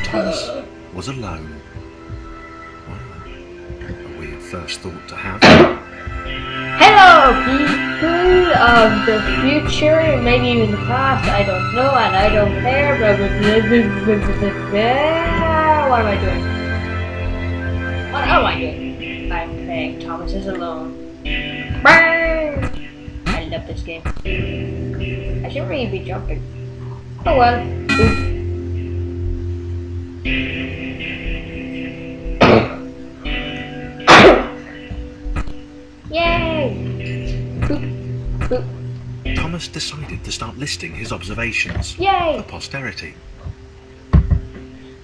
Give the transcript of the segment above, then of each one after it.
Thomas was alone. Wow, a weird first thought to have. Hello, people of the future, maybe even the past. I don't know, and I don't care. Blah, blah, blah, blah, blah, blah, blah. What am I doing? What am I doing? I'm playing Thomas is Alone. I love this game. I shouldn't really be jumping. Oh well. Oops. Yay! Boop, boop. Thomas decided to start listing his observations Yay! for posterity.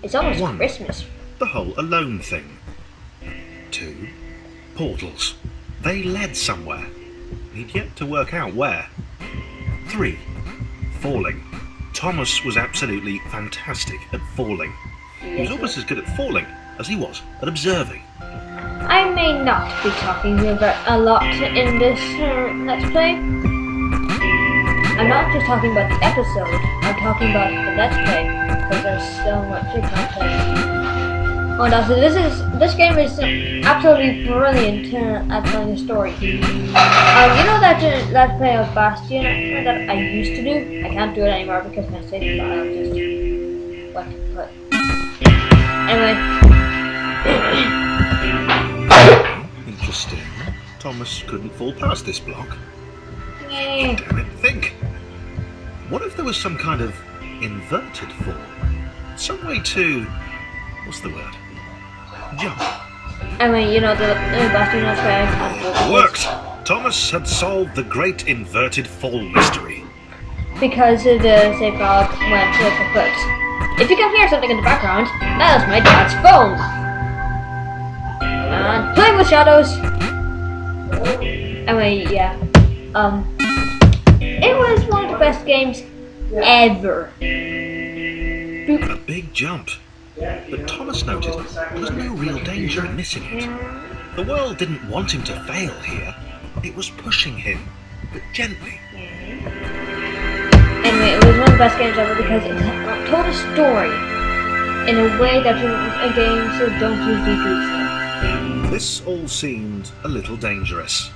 It's almost 1. Christmas. The whole alone thing. 2. Portals. They led somewhere. He'd yet to work out where. 3. Falling. Thomas was absolutely fantastic at falling. He was almost as good at falling as he was at observing. I may not be talking about a lot in this Let's Play. I'm not just talking about the episode, I'm talking about the Let's Play, because there's so much content. Oh, and also this game is absolutely brilliant at telling a story. You know that Let's Play of Bastion that I used to do? I can't do it anymore because my save file just what to put. Anyway. Interesting. Thomas couldn't fall past this block. Yay. Damn it, think. What if there was some kind of inverted fall? Some way to... what's the word? Jump. I mean, you know, the Bastion Let's Play. It worked! Thomas had solved the great inverted fall mystery. Because the save file went kaput. If you can hear something in the background, that is my dad's phone. And playing with shadows. Anyway, yeah. It was one of the best games ever. A big jump. But Thomas noted there was no real danger in missing it. The world didn't want him to fail here. It was pushing him, but gently. Anyway, it was one of the best games ever because it told a story in a way that games don't usually do so. This all seemed a little dangerous.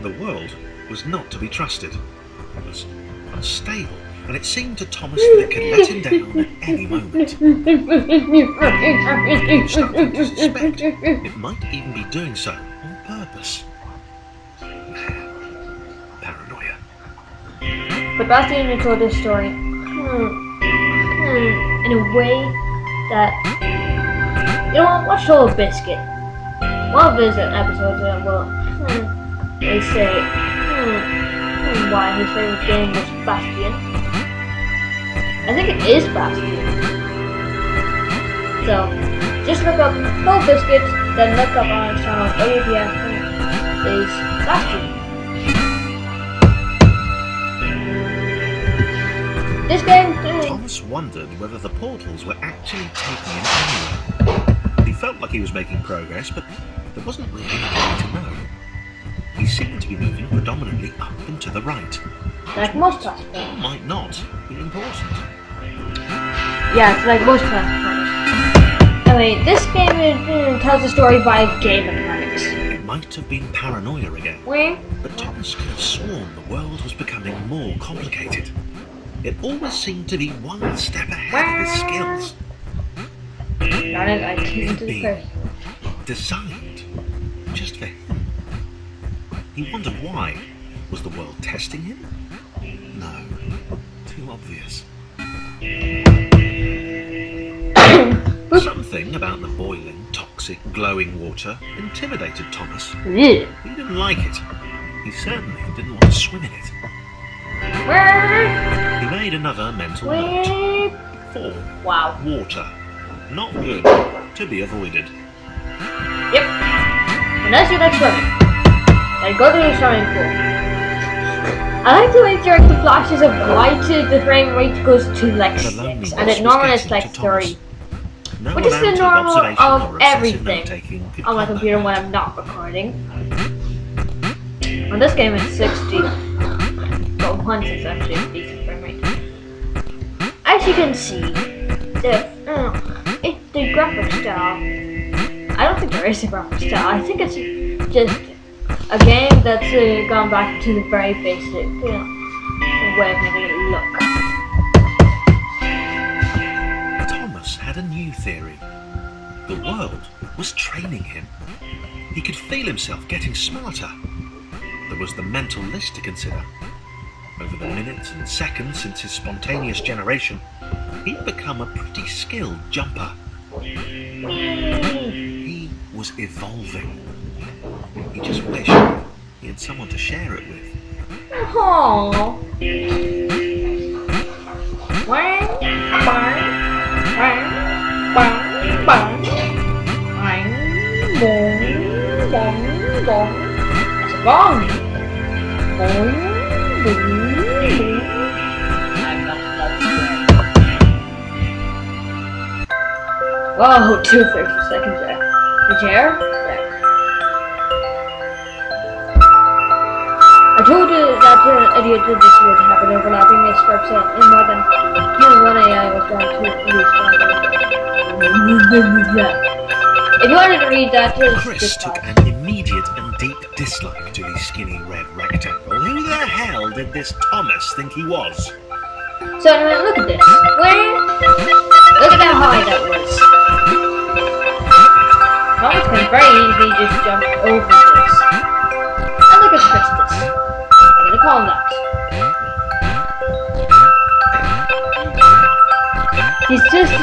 The world was not to be trusted. It was unstable, and it seemed to Thomas that it could let him down at any moment. He was starting to suspect it might even be doing so on purpose. Paranoia. But Bastion told this story in a way that, you know, watch Whole Biscuit. One of his episodes they say why his favorite game was Bastion. I think it is Bastion. So just look up Whole Biscuit, then look up on his channel AWSOME is Bastion. This game. Thomas wondered whether the portals were actually taking him anywhere. He felt like he was making progress, but there wasn't really any way to know. He seemed to be moving predominantly up and to the right. Like most platforms. That might not be important. Yeah, it's like most platforms. Anyway, this game tells the story by game mechanics. It might have been paranoia again. But Thomas could have sworn the world was becoming more complicated. It always seemed to be one step ahead of his skills. Could be designed just for him. He wondered why. Was the world testing him? No. Too obvious. Something about the boiling, toxic, glowing water intimidated Thomas. He didn't like it. He certainly didn't want to swim in it. He made another mental note. 4. Wow. Water. Not good. To be avoided. Yep. Unless you like swimming, then go to the swimming pool. I like the way during the flashes of light, the frame rate goes to like 6, and it normally is like 30. No which is the amount of normal observation of or obsessive everything note-taking could on my combat computer that. when I'm not recording. On this game it's 60. Well, once it's actually a decent frame rate. As you can see, the graphic style, I don't think there is a graphic style. I think it's just a game that's gone back to the very basic way of making it look. Thomas had a new theory. The world was training him. He could feel himself getting smarter. There was the mental list to consider. Over the minutes and seconds since his spontaneous generation, he'd become a pretty skilled jumper. He was evolving. He just wished he had someone to share it with. Aww. That's a bomb. Whoa, 2 30 seconds there. Did you hear? There. I told you that idiot did this would happen overlapping the scripts in more than one AI was going to use. If you wanted to read that, Chris took an immediate and deep dislike to the skinny red rectangle. Who the hell did this Thomas think he was? So anyway, look at this. Look at how high that was. Thomas can very easily just jump over this. And look at Christus. I'm gonna call him that. He's just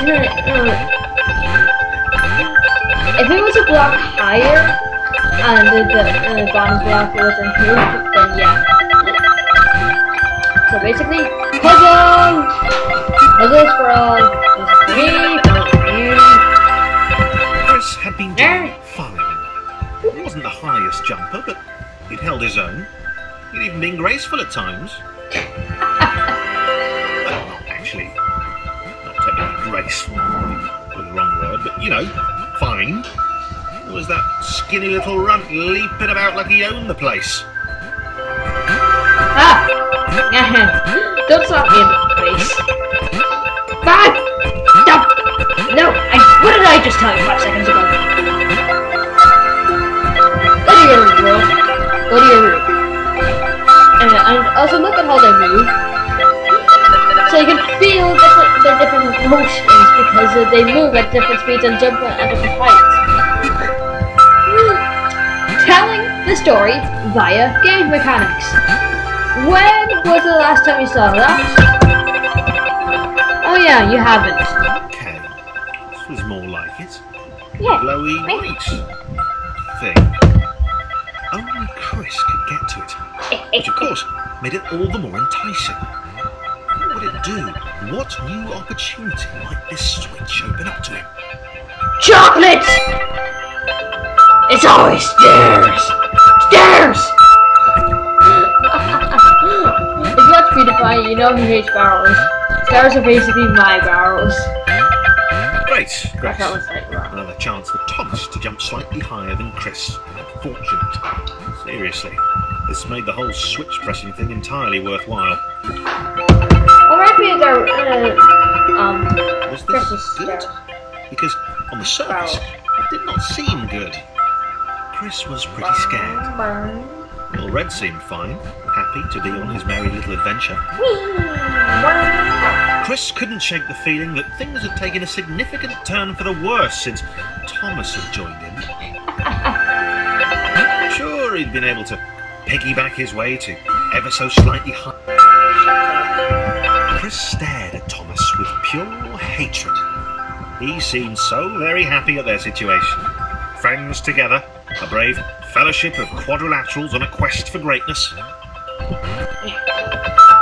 if it was a block higher and the bottom block was improved, then yeah. So basically, puzzles for all. Chris had been doing fine. He wasn't the highest jumper, but he'd held his own. He'd even been graceful at times. Well, not actually. Not technically graceful, probably the wrong word, but you know, fine. There was that skinny little runt leaping about like he owned the place. Ah! Don't slap me in the face. Bad! Stop! No! What did I just tell you 5 seconds ago? Go to your room, bro. Go to your room. And also look at how they move. So you can feel the different motions because they move at different speeds and jump at different heights. Telling the story via game mechanics. When was the last time you saw that? Oh yeah, you haven't. Okay, this was more like it. Yeah. Glowy white thing. Only Chris could get to it, which of course made it all the more enticing. What would it do? What new opportunity might this switch open up to him? Chocolate! It's always stairs! Stairs! If you watch PewDiePie, you know he hates barrels. Stairs are basically my barrels. Great, I Chris. felt like wrong. Another chance for Thomas to jump slightly higher than Chris. Fortunate. Seriously, this made the whole switch pressing thing entirely worthwhile. Or maybe they're, Was this Chris's good? stairs. Because on the surface, it did not seem good. Chris was pretty scared. Little Red seemed fine, happy to be on his merry little adventure. Chris couldn't shake the feeling that things had taken a significant turn for the worse since Thomas had joined in. Sure, he'd been able to piggyback his way to ever so slightly high. Chris stared at Thomas with pure hatred. He seemed so very happy at their situation. Friends together, a brave fellowship of quadrilaterals on a quest for greatness.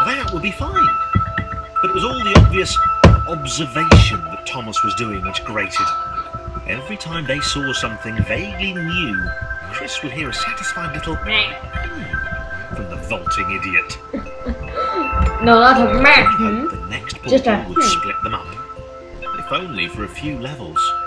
That would be fine. But it was all the obvious observation that Thomas was doing which grated. Every time they saw something vaguely new, Chris would hear a satisfied little from the vaulting idiot. No, not a He man. hoped the next Just portal a would split them up. If if only for a few levels.